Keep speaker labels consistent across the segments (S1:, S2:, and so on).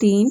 S1: 3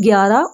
S1: 11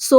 S1: 100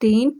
S1: 3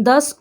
S1: 10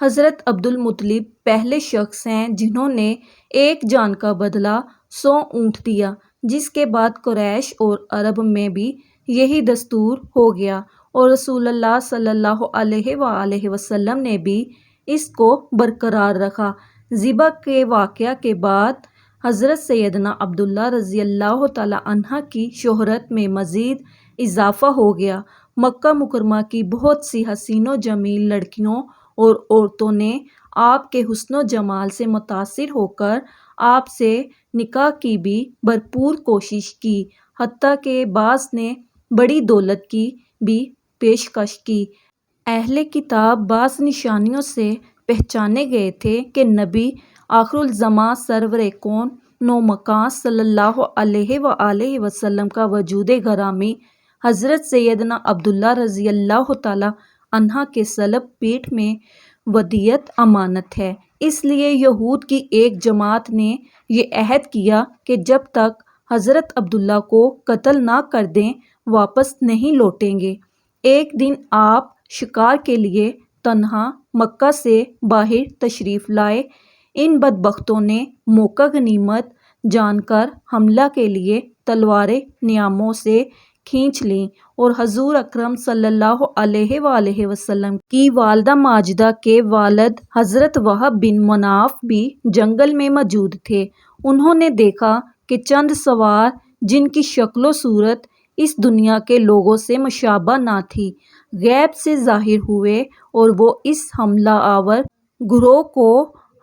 S1: حضرت عبدالمطلب پہلے شخص ہیں جنہوں نے ایک جان کا بدلہ 100 اونٹ دیا، جس کے بعد قریش اور عرب میں بھی یہی دستور ہو گیا، اور رسول اللہ صلی اللہ علیہ وآلہ وسلم نے بھی اس کو برقرار رکھا۔ ذبح کے واقعہ کے بعد حضرت سیدنا عبداللہ رضی اللہ تعالی عنہ کی شہرت میں مزید اضافہ ہو گیا۔ مکہ مکرمہ کی بہت سی حسین و جمیل لڑکیوں اور عورتوں نے آپ کے حسن و جمال سے متاثر ہو کر آپ سے نکاح کی بھی بھرپور کوشش کی، حتیٰ کہ بعض نے بڑی دولت کی بھی پیشکش کی۔ اہل کتاب بعض نشانیوں سے پہچانے گئے تھے کہ نبی آخر الزماں سرور کون نومکاں صلی اللہ علیہ وآلہ وسلم کا وجود گرامی حضرت سیدنا عبداللہ رضی اللہ تعالی عنہ کے صلب پیٹ میں ودیعت امانت ہے۔ اس لیے یہود کی ایک جماعت نے یہ عہد کیا کہ جب تک حضرت عبداللہ کو قتل نہ کر دیں واپس نہیں لوٹیں گے۔ ایک دن آپ شکار کے لیے تنہا مکہ سے باہر تشریف لائے۔ ان بدبختوں نے موقع غنیمت جان کر حملہ کے لیے تلواریں نیاموں سے کھینچ لیں، اور حضور اکرم صلی اللہ علیہ وآلہ وسلم کی والدہ ماجدہ کے والد حضرت وہب بن مناف بھی جنگل میں موجود تھے۔ انہوں نے دیکھا کہ چند سوار جن کی شکل و صورت اس دنیا کے لوگوں سے مشابہ نہ تھی، غیب سے ظاہر ہوئے، اور وہ اس حملہ آور گروہ کو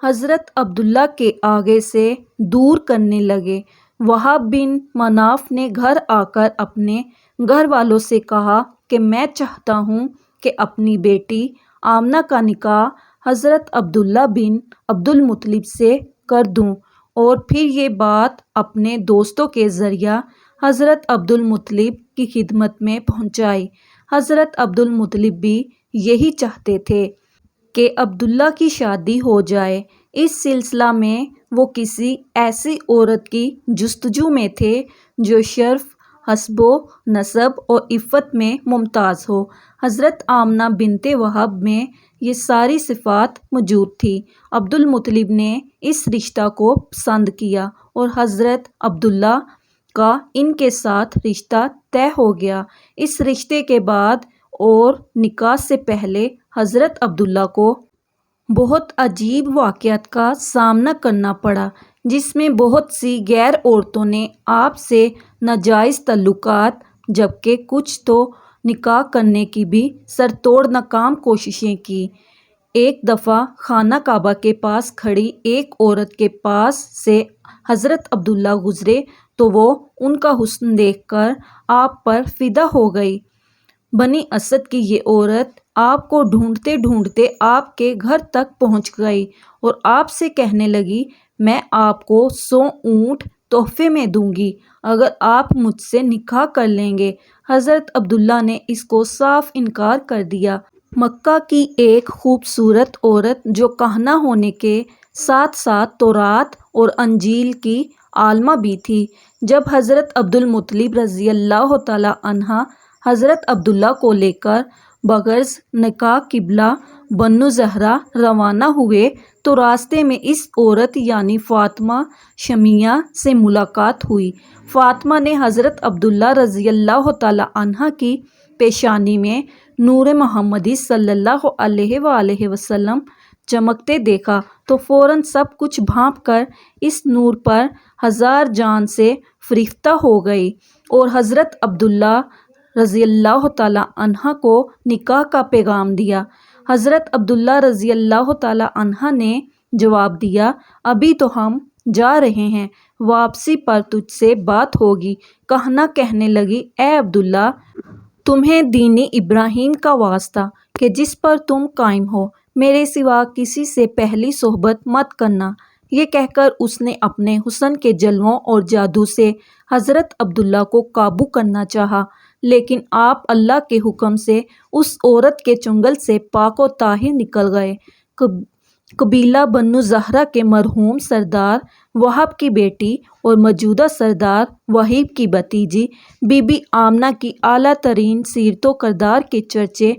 S1: حضرت عبداللہ کے آگے سے دور کرنے لگے۔ وہب بن مناف نے گھر آ کر اپنے گھر والوں سے کہا کہ میں چاہتا ہوں کہ اپنی بیٹی آمنہ کا نکاح حضرت عبداللہ بن عبدالمطلب سے کر دوں، اور پھر یہ بات اپنے دوستوں کے ذریعہ حضرت عبدالمطلب کی خدمت میں پہنچائی۔ حضرت عبدالمطلب بھی یہی چاہتے تھے کہ عبداللہ کی شادی ہو جائے۔ اس سلسلہ میں وہ کسی ایسی عورت کی جستجو میں تھے جو شرف، حسب و نسب اور عفت میں ممتاز ہو۔ حضرت آمنہ بنت وہب میں یہ ساری صفات موجود تھی۔ عبدالمطلب نے اس رشتہ کو پسند کیا، اور حضرت عبداللہ کا ان کے ساتھ رشتہ طے ہو گیا۔ اس رشتے کے بعد اور نکاح سے پہلے حضرت عبداللہ کو بہت عجیب واقعات کا سامنا کرنا پڑا، جس میں بہت سی غیر عورتوں نے آپ سے ناجائز تعلقات، جبکہ کچھ تو نکاح کرنے کی بھی سر توڑ ناکام کوششیں کی۔ ایک دفعہ خانہ کعبہ کے پاس کھڑی ایک عورت کے پاس سے حضرت عبداللہ گزرے تو وہ ان کا حسن دیکھ کر آپ پر فدا ہو گئی۔ بنی اسد کی یہ عورت آپ کو ڈھونڈتے ڈھونڈتے آپ کے گھر تک پہنچ گئی، اور آپ سے کہنے لگی، میں آپ کو 100 اونٹ تحفے میں دوں گی اگر آپ مجھ سے نکاح کر لیں گے۔ حضرت عبداللہ نے اس کو صاف انکار کر دیا۔ مکہ کی ایک خوبصورت عورت جو کہنہ ہونے کے ساتھ ساتھ تورات اور انجیل کی عالمہ بھی تھی، جب حضرت عبدالمطلب رضی اللہ تعالی عنہ حضرت عبداللہ کو لے کر بغرض نکاح قبلہ بنو زہرہ روانہ ہوئے تو راستے میں اس عورت یعنی فاطمہ شامیہ سے ملاقات ہوئی۔ فاطمہ نے حضرت عبداللہ رضی اللہ تعالی عنہ کی پیشانی میں نور محمدی صلی اللہ علیہ وآلہ وسلم چمکتے دیکھا تو فوراً سب کچھ بھانپ کر اس نور پر ہزار جان سے فریفتہ ہو گئی، اور حضرت عبداللہ رضی اللہ تعالی عنہ کو نکاح کا پیغام دیا۔ حضرت عبداللہ رضی اللہ تعالی عنہ نے جواب دیا، ابھی تو ہم جا رہے ہیں، واپسی پر تجھ سے بات ہوگی۔ کہنہ کہنے لگی، اے عبداللہ، تمہیں دین ابراہیم کا واسطہ کہ جس پر تم قائم ہو، میرے سوا کسی سے پہلی صحبت مت کرنا۔ یہ کہہ کر اس نے اپنے حسن کے جلووں اور جادو سے حضرت عبداللہ کو قابو کرنا چاہا، لیکن آپ اللہ کے حکم سے اس عورت کے چنگل سے پاک و طاہر نکل گئے۔ قبیلہ بنو زہرہ کے مرحوم سردار وہب کی بیٹی اور موجودہ سردار وہیب کی بھتیجی بی بی آمنہ کی اعلیٰ ترین سیرت و کردار کے چرچے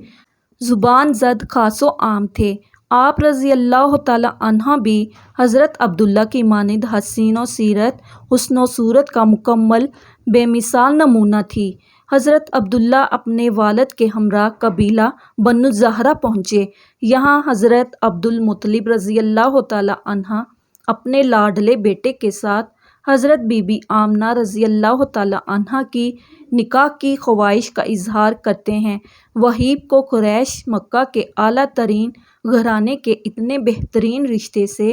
S1: زبان زد خاص و عام تھے۔ آپ رضی اللہ تعالیٰ عنہ بھی حضرت عبداللہ کی مانند حسین و سیرت، حسن و صورت کا مکمل بے مثال نمونہ تھی۔ حضرت عبداللہ اپنے والد کے ہمراہ قبیلہ بنو الزہرہ پہنچے۔ یہاں حضرت عبد المطلب رضی اللہ تعالیٰ عنہ اپنے لاڈلے بیٹے کے ساتھ حضرت بی بی آمنہ رضی اللہ تعالیٰ عنہ کی نکاح کی خواہش کا اظہار کرتے ہیں۔ وہیب کو قریش مکہ کے اعلیٰ ترین گھرانے کے اتنے بہترین رشتے سے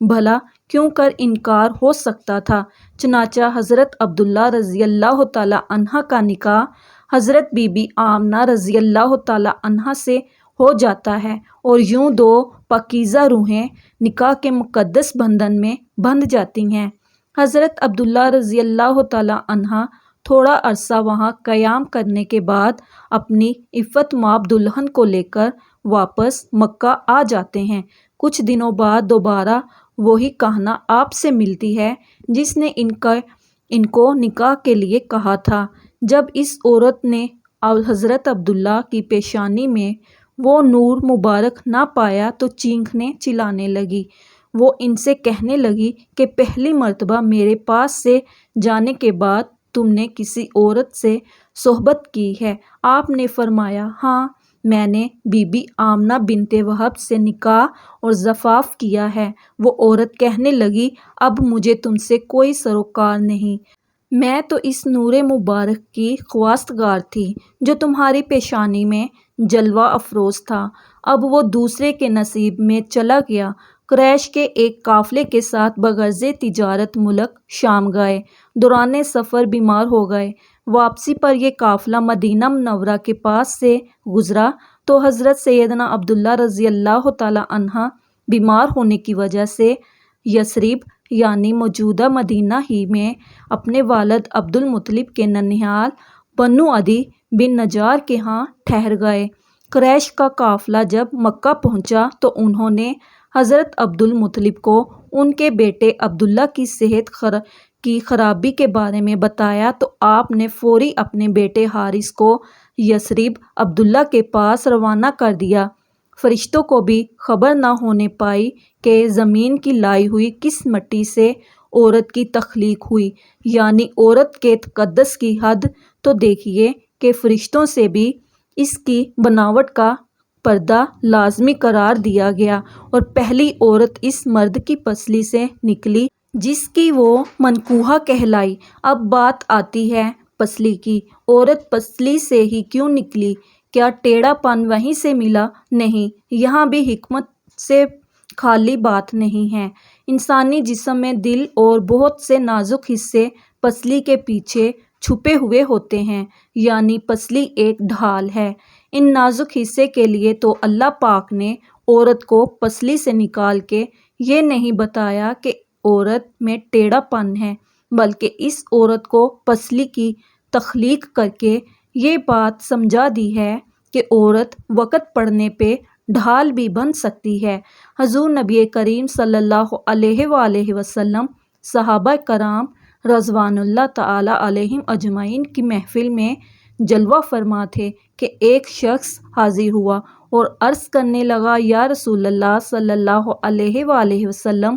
S1: بھلا کیوں کر انکار ہو سکتا تھا؟ چنانچہ حضرت عبداللہ رضی اللہ تعالیٰ عنہ کا نکاح حضرت بی بی آمنہ رضی اللہ تعالیٰ عنہ سے ہو جاتا ہے، اور یوں دو پاکیزہ روحیں نکاح کے مقدس بندھن میں بندھ جاتی ہیں۔ حضرت عبداللہ رضی اللہ تعالیٰ عنہ تھوڑا عرصہ وہاں قیام کرنے کے بعد اپنی عفت مآب دلہن کو لے کر واپس مکہ آ جاتے ہیں۔ کچھ دنوں بعد دوبارہ وہی کہنا آپ سے ملتی ہے جس نے ان کو نکاح کے لیے کہا تھا۔ جب اس عورت نے حضرت عبداللہ کی پیشانی میں وہ نور مبارک نہ پایا تو چیخنے چلانے لگی۔ وہ ان سے کہنے لگی کہ پہلی مرتبہ میرے پاس سے جانے کے بعد تم نے کسی عورت سے صحبت کی ہے؟ آپ نے فرمایا، ہاں، میں نے بی بی آمنہ بنت وہب سے نکاح اور زفاف کیا ہے۔ وہ عورت کہنے لگی، اب مجھے تم سے کوئی سروکار نہیں، میں تو اس نور مبارک کی خواستگار تھی جو تمہاری پیشانی میں جلوہ افروز تھا، اب وہ دوسرے کے نصیب میں چلا گیا۔ قریش کے ایک قافلے کے ساتھ بغرض تجارت ملک شام گئے۔ دوران سفر بیمار ہو گئے۔ واپسی پر یہ قافلہ مدینہ منورہ کے پاس سے گزرا تو حضرت سیدنا عبداللہ رضی اللہ تعالیٰ عنہ بیمار ہونے کی وجہ سے یثرب یعنی موجودہ مدینہ ہی میں اپنے والد عبد المطلب کے ننھیال بنو عدی بن نجار کے ہاں ٹھہر گئے۔ قریش کا قافلہ جب مکہ پہنچا تو انہوں نے حضرت عبد المطلب کو ان کے بیٹے عبداللہ کی صحت کی خرابی کے بارے میں بتایا تو آپ نے فوری اپنے بیٹے حارث کو یثرب عبداللہ کے پاس روانہ کر دیا۔ فرشتوں کو بھی خبر نہ ہونے پائی کہ زمین کی لائی ہوئی کس مٹی سے عورت کی تخلیق ہوئی، یعنی عورت کے تقدس کی حد تو دیکھیے کہ فرشتوں سے بھی اس کی بناوٹ کا پردہ لازمی قرار دیا گیا، اور پہلی عورت اس مرد کی پسلی سے نکلی جس کی وہ منکوحہ کہلائی۔ اب بات آتی ہے پسلی کی۔ عورت پسلی سے ہی کیوں نکلی؟ کیا ٹیڑھا پن وہیں سے ملا؟ نہیں، یہاں بھی حکمت سے خالی بات نہیں ہے۔ انسانی جسم میں دل اور بہت سے نازک حصے پسلی کے پیچھے چھپے ہوئے ہوتے ہیں، یعنی پسلی ایک ڈھال ہے۔ ان نازک حصے کے لیے تو اللہ پاک نے عورت کو پسلی سے نکال کے یہ نہیں بتایا کہ عورت میں ٹیڑھا پن ہے، بلکہ اس عورت کو پسلی کی تخلیق کر کے یہ بات سمجھا دی ہے کہ عورت وقت پڑنے پہ ڈھال بھی بن سکتی ہے۔ حضور نبی کریم صلی اللہ علیہ وآلہ وسلم صحابہ کرام رضوان اللہ تعالی علیہم اجمعین کی محفل میں جلوہ فرما تھے کہ ایک شخص حاضر ہوا اور عرض کرنے لگا، یا رسول اللہ صلی اللہ علیہ وآلہ وسلم،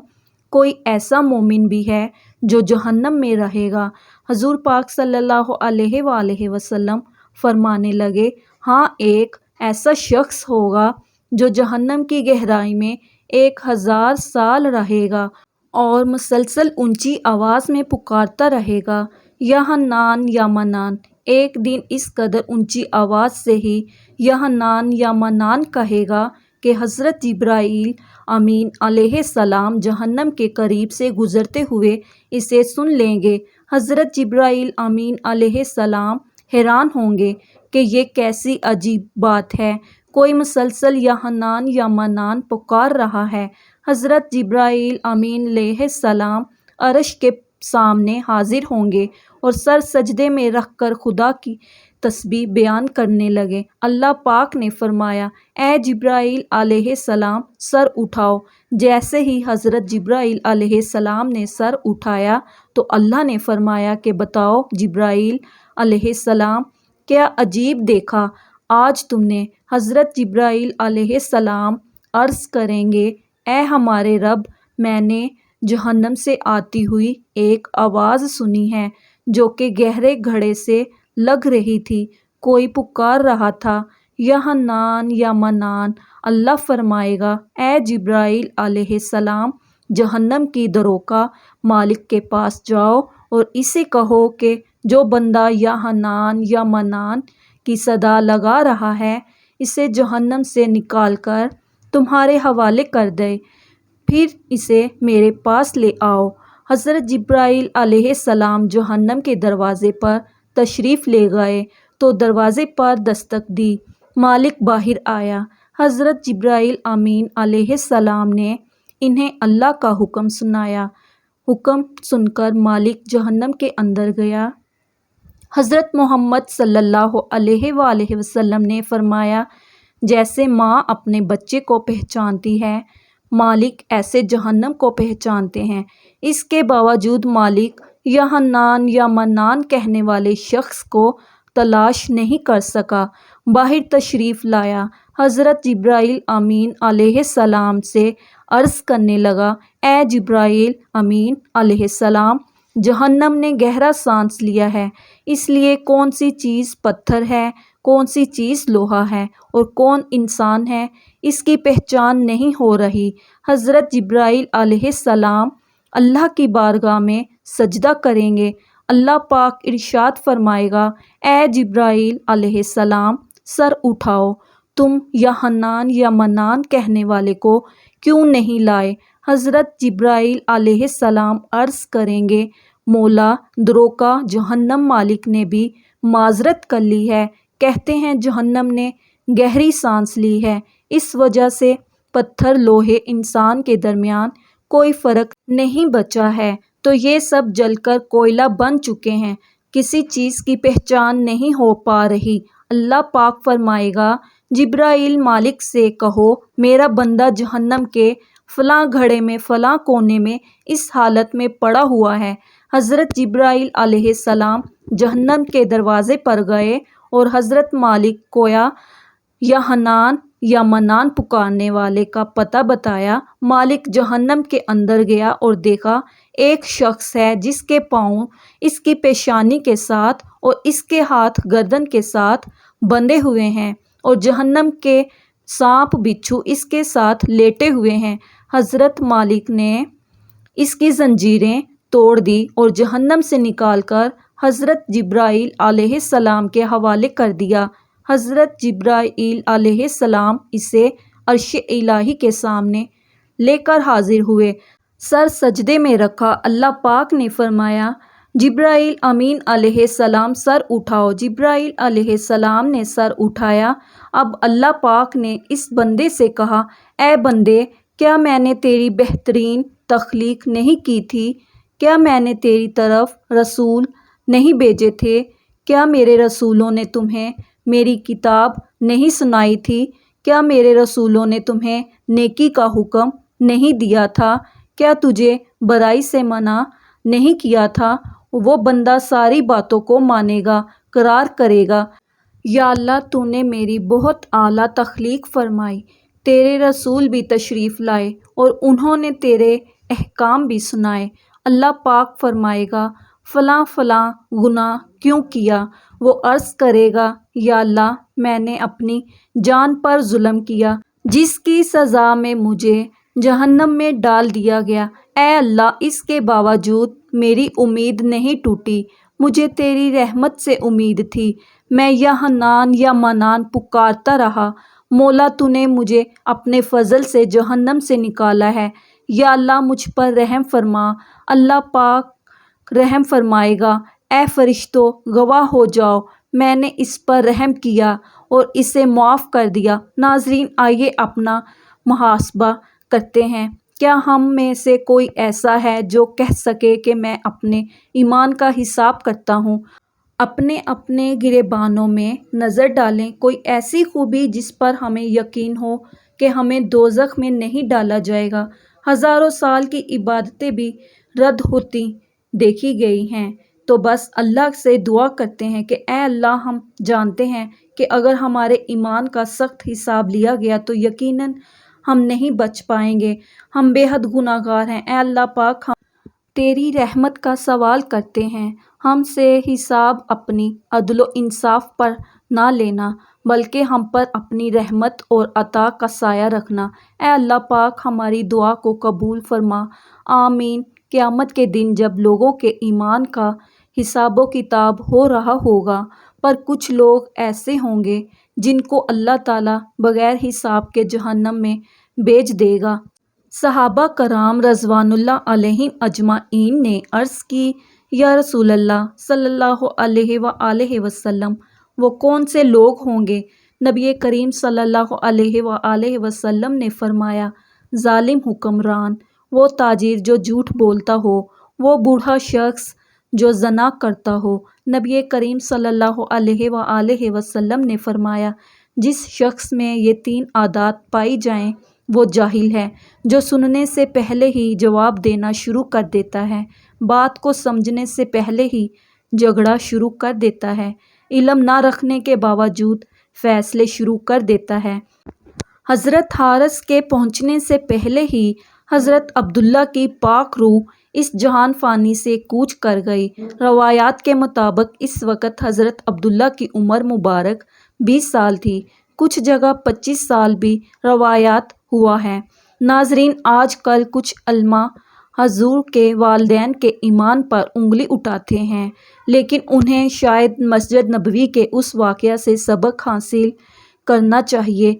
S1: کوئی ایسا مومن بھی ہے جو جہنم میں رہے گا؟ حضور پاک صلی اللہ علیہ وآلہ وسلم فرمانے لگے، ہاں، ایک ایسا شخص ہوگا جو جہنم کی گہرائی میں 1000 سال رہے گا اور مسلسل اونچی آواز میں پکارتا رہے گا، یا حنان یا منان۔ ایک دن اس قدر اونچی آواز سے ہی یا حنان یا منان کہے گا کہ حضرت جبرائیل امین علیہ السلام جہنم کے قریب سے گزرتے ہوئے اسے سن لیں گے۔ حضرت جبرائیل امین علیہ السلام حیران ہوں گے کہ یہ کیسی عجیب بات ہے، کوئی مسلسل یا حنان یا منان پکار رہا ہے۔ حضرت جبرائیل امین علیہ السلام عرش کے سامنے حاضر ہوں گے اور سر سجدے میں رکھ کر خدا کی تسبیح بیان کرنے لگے۔ اللہ پاک نے فرمایا، اے جبرائیل علیہ السلام، سر اٹھاؤ۔ جیسے ہی حضرت جبرائیل علیہ السلام نے سر اٹھایا تو اللہ نے فرمایا کہ بتاؤ جبرائیل علیہ السلام، کیا عجیب دیکھا؟ آج تم نے حضرت جبرائیل علیہ السلام عرض کریں گے اے ہمارے رب، میں نے جہنم سے آتی ہوئی ایک آواز سنی ہے جو کہ گہرے گھڑے سے لگ رہی تھی، کوئی پکار رہا تھا یا حنان یا منان۔ اللہ فرمائے گا اے جبرائیل علیہ السلام، جہنم کی دروں کا مالک کے پاس جاؤ اور اسے کہو کہ جو بندہ یا حنان یا منان کی صدا لگا رہا ہے اسے جہنم سے نکال کر تمہارے حوالے کر دے، پھر اسے میرے پاس لے آؤ۔ حضرت جبرائیل علیہ السلام جہنم کے دروازے پر تشریف لے گئے تو دروازے پر دستک دی، مالک باہر آیا۔ حضرت جبرائیل امین علیہ السلام نے انہیں اللہ کا حکم سنایا۔ حکم سن کر مالک جہنم کے اندر گیا۔ حضرت محمد صلی اللہ علیہ وآلہ وسلم نے فرمایا، جیسے ماں اپنے بچے کو پہچانتی ہے، مالک ایسے جہنم کو پہچانتے ہیں۔ اس کے باوجود مالک یا حنان یا منان کہنے والے شخص کو تلاش نہیں کر سکا۔ باہر تشریف لایا، حضرت جبرائیل امین علیہ السلام سے عرض کرنے لگا اے جبرائیل امین علیہ السلام، جہنم نے گہرا سانس لیا ہے، اس لیے کون سی چیز پتھر ہے، کون سی چیز لوہا ہے اور کون انسان ہے، اس کی پہچان نہیں ہو رہی۔ حضرت جبرائیل علیہ السلام اللہ کی بارگاہ میں سجدہ کریں گے، اللہ پاک ارشاد فرمائے گا اے جبرائیل علیہ السلام، سر اٹھاؤ، تم یا حنان یا منان کہنے والے کو کیوں نہیں لائے؟ حضرت جبرائیل علیہ السلام عرض کریں گے مولا دروکا جہنم مالک نے بھی معذرت کر لی ہے، کہتے ہیں جہنم نے گہری سانس لی ہے، اس وجہ سے پتھر لوہے انسان کے درمیان کوئی فرق نہیں بچا ہے، تو یہ سب جل کر کوئلہ بن چکے ہیں، کسی چیز کی پہچان نہیں ہو پا رہی۔ اللہ پاک فرمائے گا جبرائیل مالک سے کہو میرا بندہ جہنم کے فلاں گھڑے میں فلاں کونے میں اس حالت میں پڑا ہوا ہے۔ حضرت جبرائیل علیہ السلام جہنم کے دروازے پر گئے اور حضرت مالک کو یا حنان یا منان پکارنے والے کا پتہ بتایا۔ مالک جہنم کے اندر گیا اور دیکھا ایک شخص ہے جس کے پاؤں اس کی پیشانی کے ساتھ اور اس کے ہاتھ گردن کے ساتھ بندھے ہوئے ہیں اور جہنم کے سانپ بچھو اس کے ساتھ لیٹے ہوئے ہیں۔ حضرت مالک نے اس کی زنجیریں توڑ دی اور جہنم سے نکال کر حضرت جبرائیل علیہ السلام کے حوالے کر دیا۔ حضرت جبرائیل علیہ السلام اسے عرش الہی کے سامنے لے کر حاضر ہوئے، سر سجدے میں رکھا۔ اللہ پاک نے فرمایا جبرائیل امین علیہ السلام سر اٹھاؤ۔ جبرائیل علیہ السلام نے سر اٹھایا۔ اب اللہ پاک نے اس بندے سے کہا اے بندے، کیا میں نے تیری بہترین تخلیق نہیں کی تھی؟ کیا میں نے تیری طرف رسول نہیں بھیجے تھے؟ کیا میرے رسولوں نے تمہیں میری کتاب نہیں سنائی تھی؟ کیا میرے رسولوں نے تمہیں نیکی کا حکم نہیں دیا تھا؟ کیا تجھے برائی سے منع نہیں کیا تھا؟ وہ بندہ ساری باتوں کو مانے گا، قرار کرے گا یا اللہ تو نے میری بہت اعلیٰ تخلیق فرمائی، تیرے رسول بھی تشریف لائے اور انہوں نے تیرے احکام بھی سنائے۔ اللہ پاک فرمائے گا فلاں فلاں گناہ کیوں کیا؟ وہ عرض کرے گا یا اللہ میں نے اپنی جان پر ظلم کیا جس کی سزا میں مجھے جہنم میں ڈال دیا گیا۔ اے اللہ اس کے باوجود میری امید نہیں ٹوٹی، مجھے تیری رحمت سے امید تھی، میں یا حنان یا منان پکارتا رہا، مولا تو نے مجھے اپنے فضل سے جہنم سے نکالا ہے، یا اللہ مجھ پر رحم فرما۔ اللہ پاک رحم فرمائے گا اے فرشتوں گواہ ہو جاؤ، میں نے اس پر رحم کیا اور اسے معاف کر دیا۔ ناظرین آئیے اپنا محاسبہ کرتے ہیں، کیا ہم میں سے کوئی ایسا ہے جو کہہ سکے کہ میں اپنے ایمان کا حساب کرتا ہوں؟ اپنے اپنے گریبانوں میں نظر ڈالیں، کوئی ایسی خوبی جس پر ہمیں یقین ہو کہ ہمیں دوزخ میں نہیں ڈالا جائے گا۔ ہزاروں سال کی عبادتیں بھی رد ہوتی دیکھی گئی ہیں، تو بس اللہ سے دعا کرتے ہیں کہ اے اللہ ہم جانتے ہیں کہ اگر ہمارے ایمان کا سخت حساب لیا گیا تو یقیناً ہم نہیں بچ پائیں گے، ہم بے حد گناہگار ہیں۔ اے اللہ پاک، ہم تیری رحمت کا سوال کرتے ہیں، ہم سے حساب اپنی عدل و انصاف پر نہ لینا بلکہ ہم پر اپنی رحمت اور عطا کا سایہ رکھنا۔ اے اللہ پاک، ہماری دعا کو قبول فرما، آمین۔ قیامت کے دن جب لوگوں کے ایمان کا حساب و کتاب ہو رہا ہوگا، پر کچھ لوگ ایسے ہوں گے جن کو اللہ تعالیٰ بغیر حساب کے جہنم میں بھیج دے گا۔ صحابہ کرام رضوان اللہ علیہم اجمعین نے عرض کی، یا رسول اللہ صلی اللہ علیہ وآلہ وسلم، وہ کون سے لوگ ہوں گے؟ نبی کریم صلی اللہ علیہ وآلہ وسلم نے فرمایا، ظالم حکمران، وہ تاجر جو جھوٹ بولتا ہو، وہ بوڑھا شخص جو زنا کرتا ہو۔ نبی کریم صلی اللہ علیہ وآلہ وسلم نے فرمایا، جس شخص میں یہ 3 عادات پائی جائیں وہ جاہل ہے، جو سننے سے پہلے ہی جواب دینا شروع کر دیتا ہے، بات کو سمجھنے سے پہلے ہی جھگڑا شروع کر دیتا ہے، علم نہ رکھنے کے باوجود فیصلے شروع کر دیتا ہے۔ حضرت حارث کے پہنچنے سے پہلے ہی حضرت عبداللہ کی پاک روح اس جہان فانی سے کوچ کر گئی۔ روایات کے مطابق اس وقت حضرت عبداللہ کی عمر مبارک 20 سال تھی، کچھ جگہ 25 سال بھی روایات ہوا ہے۔ ناظرین، آج کل کچھ علماء حضور کے والدین کے ایمان پر انگلی اٹھاتے ہیں، لیکن انہیں شاید مسجد نبوی کے اس واقعہ سے سبق حاصل کرنا چاہیے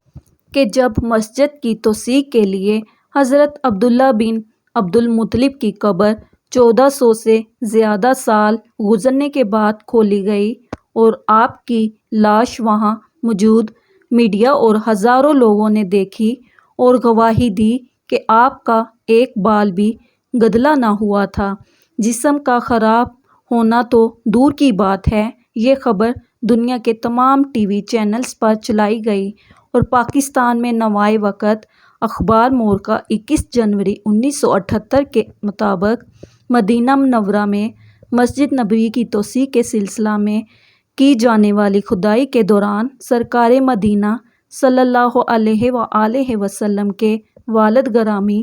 S1: کہ جب مسجد کی توسیع کے لیے حضرت عبداللہ بن عبد المطلب کی قبر 1400 سے زیادہ سال گزرنے کے بعد کھولی گئی اور آپ کی لاش وہاں موجود میڈیا اور ہزاروں لوگوں نے دیکھی اور گواہی دی کہ آپ کا ایک بال بھی گدلا نہ ہوا تھا، جسم کا خراب ہونا تو دور کی بات ہے، یہ خبر دنیا کے تمام ٹی وی چینلز پر چلائی گئی اور پاکستان میں نوائے وقت اخبار مورخہ 21 جنوری 1978 کے مطابق مدینہ منورہ میں مسجد نبوی کی توسیع کے سلسلہ میں کی جانے والی کھدائی کے دوران سرکار مدینہ صلی اللہ علیہ وآلہ وسلم کے والد گرامی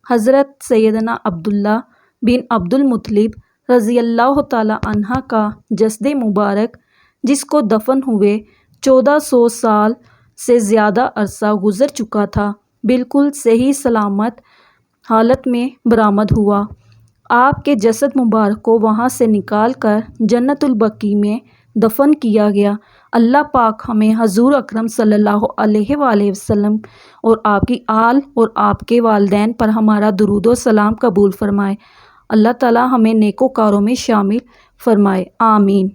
S1: حضرت سیدنا عبداللہ بن عبد المطلب رضی اللہ تعالی عنہ کا جسد مبارک، جس کو دفن ہوئے 1400 سال سے زیادہ عرصہ گزر چکا تھا، بالکل صحیح سلامت حالت میں برآمد ہوا۔ آپ کے جسد مبارک کو وہاں سے نکال کر جنت البقیع میں دفن کیا گیا۔ اللہ پاک ہمیں حضور اکرم صلی اللہ علیہ وآلہ وسلم اور آپ کی آل اور آپ کے والدین پر ہمارا درود و سلام قبول فرمائے۔ اللہ تعالی ہمیں نیکوکاروں میں شامل فرمائے، آمین۔